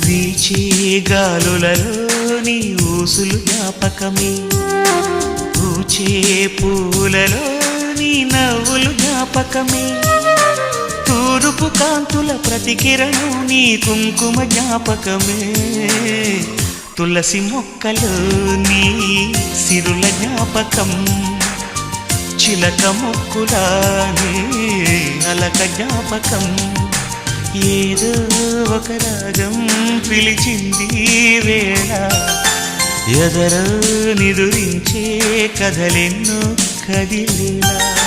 వీచే గాలులలో నీ ఊసులు జ్ఞాపకమే, పూచే పూలలో నీ నవ్వులు జ్ఞాపకమే, తూరుపు కాంతుల ప్రతికిరణం నీ కుంకుమ జ్ఞాపకమే, తులసి మొక్కలో నీ సిరుల జ్ఞాపకం, చిలక మొక్కులానే అలక జ్ఞాపకం, ఏదో ఒక రాగం పిలిచింది వేళ, ఎదరో నిదురించే కథలెన్నో కదిలేలా.